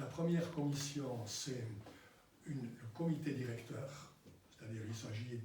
La première commission, c'est le comité directeur, c'est-à-dire il s'agit de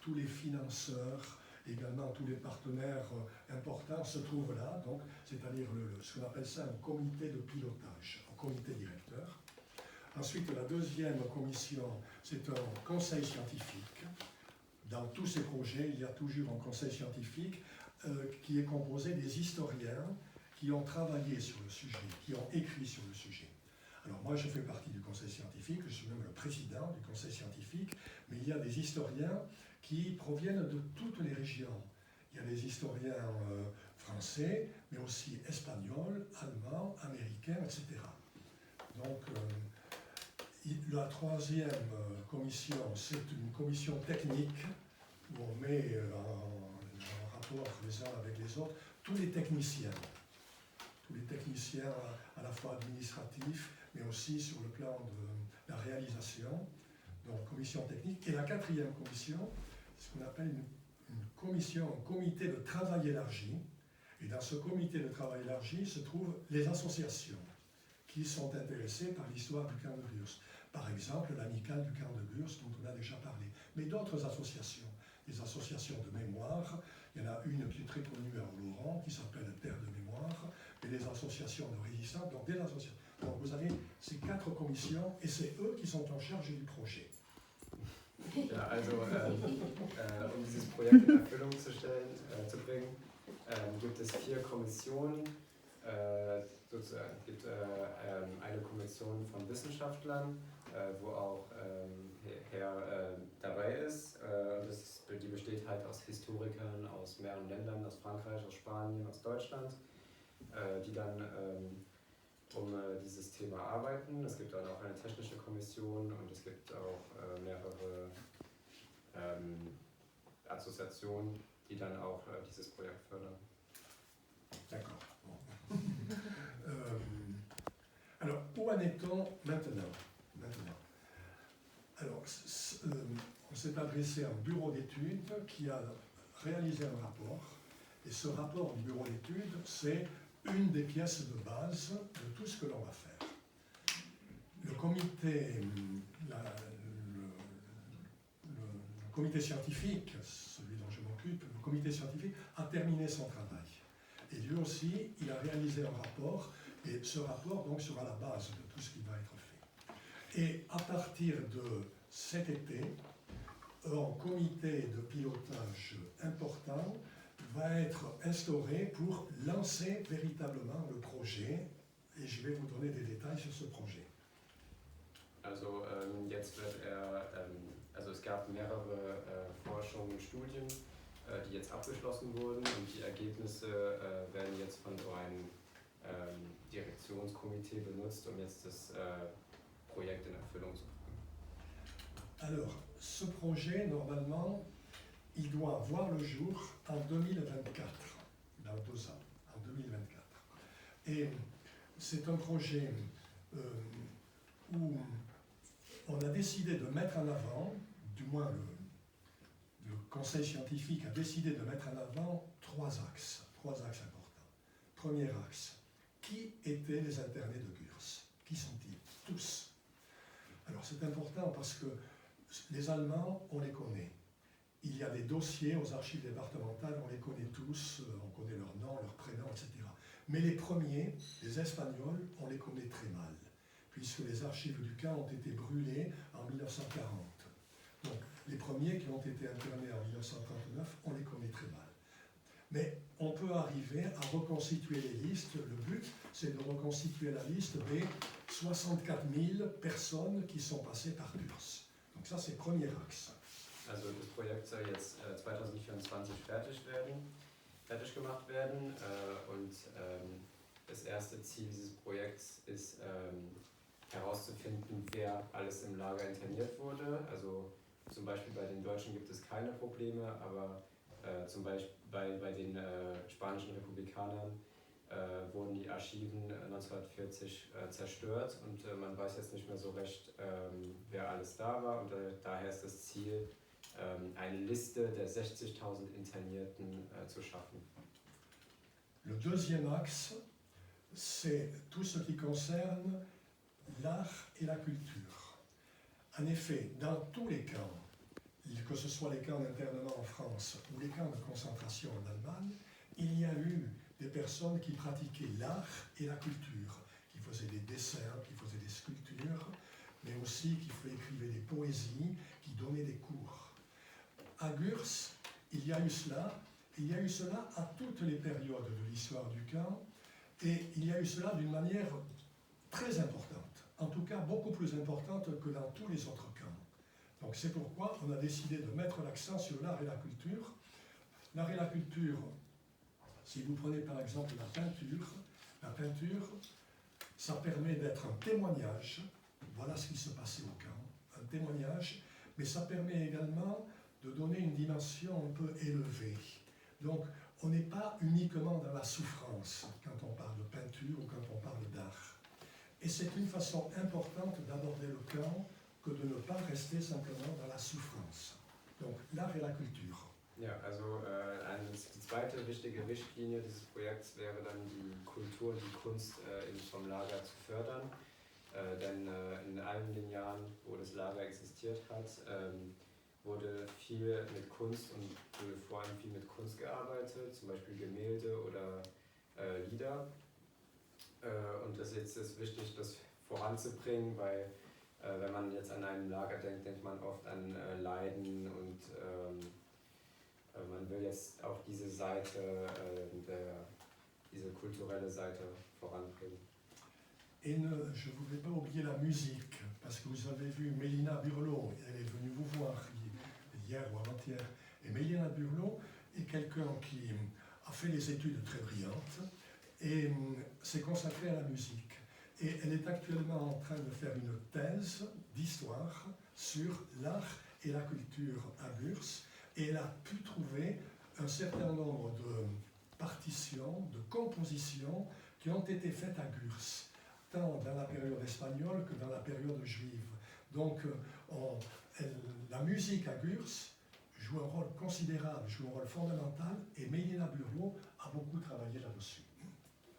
tous les financeurs, également tous les partenaires importants se trouvent là, donc c'est-à-dire ce qu'on appelle ça un comité de pilotage, un comité directeur. Ensuite, la deuxième commission, c'est un conseil scientifique. Dans tous ces projets, il y a toujours un conseil scientifique qui est composé des historiens qui ont travaillé sur le sujet, qui ont écrit sur le sujet. Alors moi, je fais partie du conseil scientifique, je suis même le président du conseil scientifique, mais il y a des historiens qui proviennent de toutes les régions. Il y a des historiens français, mais aussi espagnols, allemands, américains, etc. Donc, la troisième commission, c'est une commission technique où on met en rapport les uns avec les autres tous les techniciens à la fois administratifs, mais aussi sur le plan de la réalisation, donc commission technique. Et la quatrième commission, c'est ce qu'on appelle une commission, un comité de travail élargi. Et dans ce comité de travail élargi se trouvent les associations qui sont intéressées par l'histoire du camp de Gurs. Par exemple, l'amicale du camp de Gurs, dont on a déjà parlé. Mais d'autres associations, des associations de mémoire. Il y en a une qui est très connue à Oloron, qui s'appelle Terre de mémoire, et des associations de résistance, donc des associations. Donc vous avez ces 4 commissions, et c'est eux qui sont en charge du projet. Ja, also dieses Projekt in Erfüllung zu bringen, gibt es 4 Kommissionen. Sozusagen gibt eine Kommission von Wissenschaftlern, wo auch Herr dabei ist. Die besteht halt aus Historikern aus mehreren Ländern, aus Frankreich, aus Spanien, aus Deutschland, die dann um dieses Thema arbeiten. Es gibt dann auch eine technische Kommission und es gibt auch mehrere Assoziationen, die dann auch dieses Projekt fördern. D'accord. Alors, où en est-on maintenant? Alors, on s'est adressé à un bureau d'études qui a réalisé un rapport, et ce rapport du bureau d'études, c'est une des pièces de base de tout ce que l'on va faire. Le comité, le comité scientifique, celui dont je m'occupe, le comité scientifique a terminé son travail. Et lui aussi, il a réalisé un rapport, et ce rapport donc sera la base de tout ce qui va être fait. Et à partir de cet été, un comité de pilotage important va être instauré pour lancer véritablement le projet, et je vais vous donner des détails sur ce projet. Also jetzt wird also es gab mehrere Forschungen und Studien, die jetzt abgeschlossen wurden, und die Ergebnisse werden jetzt von so einem Direktionskomitee benutzt, um jetzt das Projekt in Erfüllung zu bringen. Alors, ce projet, normalement, il doit voir le jour en 2024, dans 2 ans, en 2024. Et c'est un projet où on a décidé de mettre en avant, du moins le conseil scientifique a décidé de mettre en avant 3 axes importants. Premier axe, qui étaient les internés de Gurs? Qui sont-ils? Tous. Alors c'est important parce que les Allemands, on les connaît. Il y a des dossiers aux archives départementales, on les connaît tous, on connaît leur nom, leur prénom, etc. Mais les premiers, les Espagnols, on les connaît très mal, puisque les archives du camp ont été brûlées en 1940. Donc, les premiers qui ont été internés en 1939, on les connaît très mal. Mais on peut arriver à reconstituer les listes. Le but, c'est de reconstituer la liste des 64 000 personnes qui sont passées par Gurs. Donc ça, c'est le premier axe. Also das Projekt soll jetzt 2024 fertig gemacht werden, und das erste Ziel dieses Projekts ist herauszufinden, wer alles im Lager interniert wurde. Also zum Beispiel bei den Deutschen gibt es keine Probleme, aber zum Beispiel bei den spanischen Republikanern wurden die Archiven 1940 zerstört, und man weiß jetzt nicht mehr so recht, wer alles da war, und daher ist das Ziel, eine Liste der 60.000 Internierten zu schaffen. Le deuxième axe, c'est tout ce qui concerne l'art et la culture. En effet, dans tous les camps, que ce soit les camps d'internement en France ou les camps de concentration en Allemagne, il y a eu des personnes qui pratiquaient l'art et la culture, qui faisaient des dessins, qui faisaient des sculptures, mais aussi qui écrivaient des poésies, qui donnaient des cours. À Gurs, il y a eu cela à toutes les périodes de l'histoire du camp, et il y a eu cela d'une manière très importante, en tout cas beaucoup plus importante que dans tous les autres camps. Donc c'est pourquoi on a décidé de mettre l'accent sur l'art et la culture. L'art et la culture, si vous prenez par exemple la peinture, ça permet d'être un témoignage, voilà ce qui se passait au camp, un témoignage, mais ça permet également de donner une dimension un peu élevée. Donc on n'est pas uniquement dans la souffrance quand on parle de peinture ou quand on parle d'art. Et c'est une façon importante d'aborder le camp que de ne pas rester simplement dans la souffrance. Donc l'art et la culture. Ja, also die zweite wichtige Richtlinie dieses Projekts wäre dann die Kultur, die Kunst vom Lager zu fördern. Denn in allen den Jahren, wo das Lager existiert hat, wurde viel mit Kunst und wurde vor allem viel mit Kunst gearbeitet, zum Beispiel Gemälde oder Lieder. Und das jetzt ist wichtig, das voranzubringen, weil wenn man jetzt an ein Lager denkt, denkt man oft an Leiden und man will jetzt auch diese Seite, diese kulturelle Seite voranbringen. Et je ne voudrais pas oublier la musique, parce que vous avez vu Mélina Burlot, elle est venue vous voir hier ou avant-hier, et Mélina Burlot est quelqu'un qui a fait des études très brillantes et s'est consacrée à la musique. Et elle est actuellement en train de faire une thèse d'histoire sur l'art et la culture à Gurs, et elle a pu trouver un certain nombre de partitions, de compositions qui ont été faites à Gurs, tant dans la période espagnole que dans la période juive. Donc la musique à Gurs joue un rôle considérable, joue un rôle fondamental, et Mélina Burlot a beaucoup travaillé là-dessus.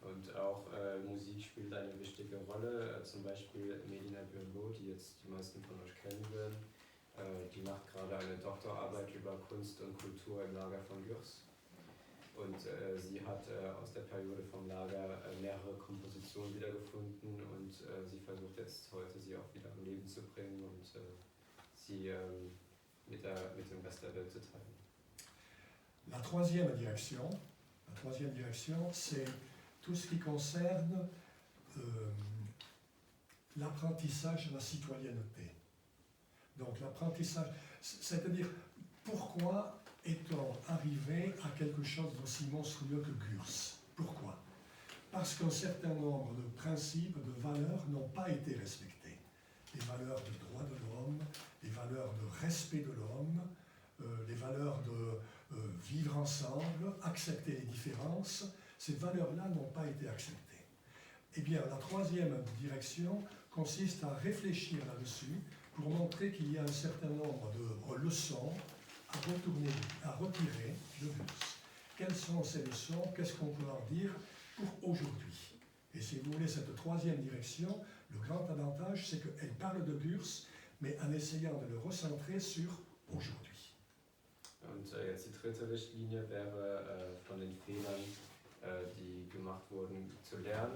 Und auch Musik spielt eine wichtige Rolle, zum Beispiel Mélina Burlot, die jetzt die meisten von euch kennen werden, die macht gerade eine Doktorarbeit über Kunst und Kultur im Lager von Gurs. Und sie hat aus der Periode vom Lager mehrere Kompositionen wiedergefunden und sie versucht jetzt heute sie auch wieder am Leben zu bringen und sie mit dem Rest der Welt zu teilen. La troisième direction, c'est tout ce qui concerne l'apprentissage de la citoyenneté. Donc l'apprentissage, c'est-à-dire pourquoi est-on arrivé à quelque chose d'aussi monstrueux que Gurs? Pourquoi? Parce qu'un certain nombre de principes, de valeurs n'ont pas été respectés. Les valeurs de droit de l'homme, les valeurs de respect de l'homme, les valeurs de vivre ensemble, accepter les différences, ces valeurs-là n'ont pas été acceptées. Eh bien, la troisième direction consiste à réfléchir là-dessus pour montrer qu'il y a un certain nombre de leçons à retirer de Gurs. Quelles sont ces leçons? Qu'est-ce qu'on peut en dire pour aujourd'hui? Et si vous voulez, cette troisième direction, le grand avantage, c'est qu'elle parle de Gurs, mais en essayant de le recentrer sur aujourd'hui. Und jetzt die dritte Richtlinie wäre, von den Fehlern, die gemacht wurden, zu lernen.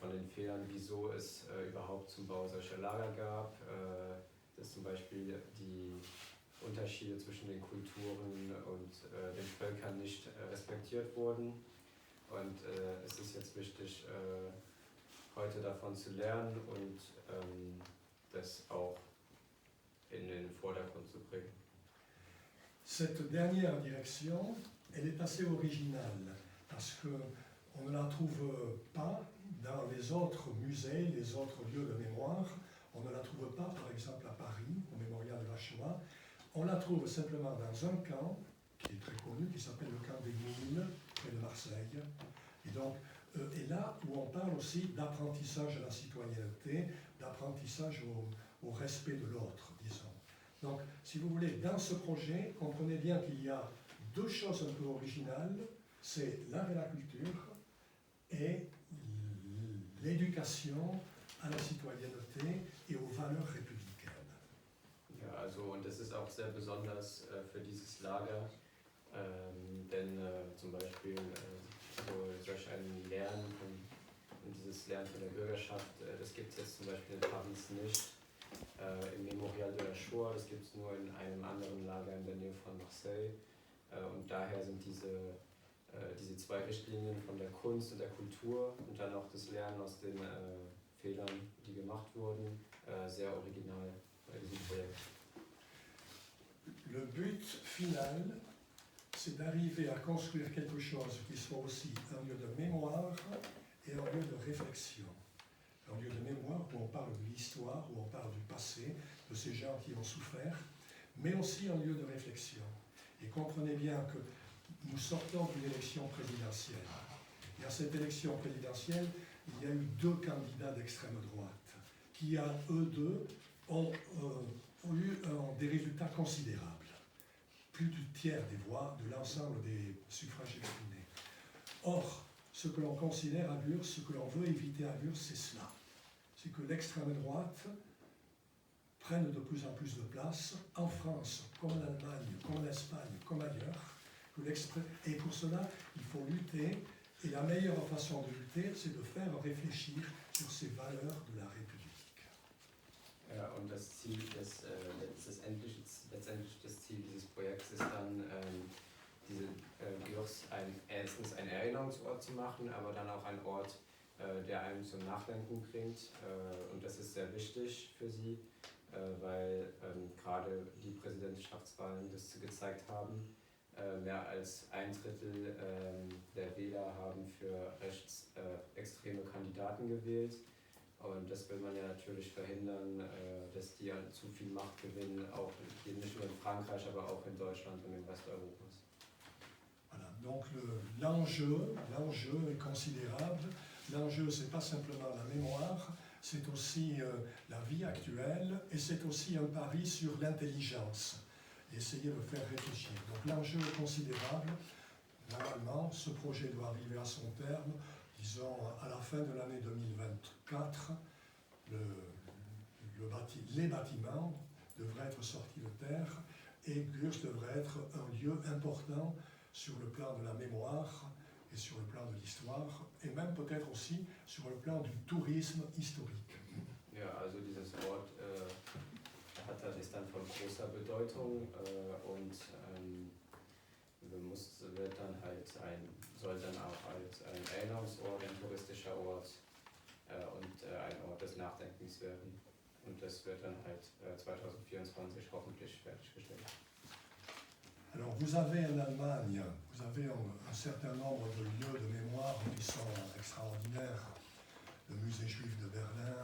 Von den Fehlern, wieso es überhaupt zum Bau solcher Lager gab, dass zum Beispiel die Unterschiede zwischen den Kulturen und den Völkern nicht respektiert wurden. Und es ist jetzt wichtig, heute davon zu lernen und das auch in den Vordergrund zu bringen. Cette dernière direction, elle est assez originale parce qu'on ne la trouve pas dans les autres musées, les autres lieux de mémoire. On ne la trouve pas, par exemple, à Paris, au mémorial de la Shoah. On la trouve simplement dans un camp qui est très connu, qui s'appelle le camp des Mines, près de Marseille. Et donc, et là où on parle aussi d'apprentissage à la citoyenneté, d'apprentissage au respect de l'autre, disons. Donc, si vous voulez, dans ce projet, comprenez bien qu'il y a deux choses un peu originales, c'est l'art et la culture et l'éducation à la citoyenneté et aux valeurs républicaines. Ja, also und das ist auch sehr besonders für dieses Lager, denn zum Beispiel solch ein Lernen und dieses Lernen von der Bürgerschaft, das gibt es jetzt zum Beispiel in Paris nicht. Im Memorial de la Shoah, das gibt es nur in einem anderen Lager in der Nähe von Marseille. Und daher sind diese zwei Richtlinien von der Kunst und der Kultur und dann auch das Lernen aus den Fehlern, die gemacht wurden, sehr original bei diesem Projekt. Le but final, c'est d'arriver à construire quelque chose qui soit aussi un lieu de mémoire et un lieu de réflexion. Un lieu de mémoire où on parle de l'histoire, où on parle du passé, de ces gens qui ont souffert, mais aussi un lieu de réflexion. Et comprenez bien que nous sortons d'une élection présidentielle. Et à cette élection présidentielle, il y a eu deux candidats d'extrême droite qui, à eux deux, ont eu des résultats considérables. Plus du tiers des voix de l'ensemble des suffrages exprimés. Or, ce que l'on considère à Gurs, ce que l'on veut éviter à Gurs, c'est cela. C'est que l'extrême droite prenne de plus en plus de place, en France, comme en Allemagne, comme en Espagne, comme ailleurs. Et pour cela, il faut lutter. Et la meilleure façon de lutter, c'est de faire réfléchir sur ces valeurs de la République. Ja, und das Ziel, letztendlich das Ziel dieses Projekts ist dann, Gurs erstens ein Erinnerungsort zu machen, aber dann auch ein Ort, der einem zum Nachdenken bringt. Und das ist sehr wichtig für sie, weil gerade die Präsidentschaftswahlen das gezeigt haben. Mehr als 1/3 der Wähler haben für rechtsextreme Kandidaten gewählt. Und das will man ja natürlich verhindern, dass die zu viel Macht gewinnen, auch nicht nur in Frankreich, aber auch in Deutschland und im Rest Europas. Voilà, donc l'enjeu est considérable. L'enjeu, c'est pas simplement la mémoire, c'est aussi la vie actuelle et c'est aussi un pari sur l'intelligence. Essayer de faire réfléchir. Donc l'enjeu est considérable. Normalement, ce projet doit arriver à son terme, disons à la fin de l'année 2024. Les bâtiments devraient être sortis de terre et Gurs devrait être un lieu important sur le plan de la mémoire et sur le plan de l'histoire et même peut-être aussi sur le plan du tourisme historique. Ja, also dieses Ort ist dann von großer Bedeutung und soll dann auch als ein Erinnerungsort, ein touristischer Ort und ein Ort des Nachdenkens werden. Und das wird dann halt 2024 hoffentlich fertiggestellt. Alors vous avez en Allemagne, vous avez un certain nombre de lieux de mémoire qui sont extraordinaires. Le musée juif de Berlin,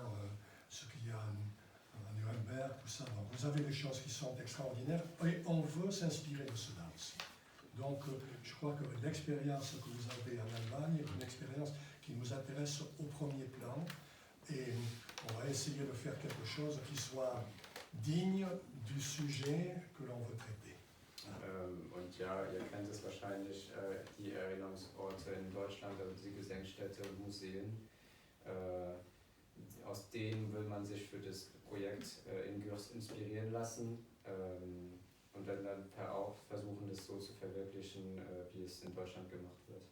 ce qu'il y a à Nuremberg, tout ça. Donc vous avez des choses qui sont extraordinaires et on veut s'inspirer de cela aussi. Donc je crois que l'expérience que vous avez en Allemagne est une expérience qui nous intéresse au premier plan et on va essayer de faire quelque chose qui soit digne du sujet que l'on veut traiter. Und ja, ihr kennt es wahrscheinlich, die Erinnerungsorte in Deutschland, also die Gedenkstätte und Museen. Aus denen will man sich für das Projekt in Gurs inspirieren lassen und dann auch versuchen, das so zu verwirklichen, wie es in Deutschland gemacht wird.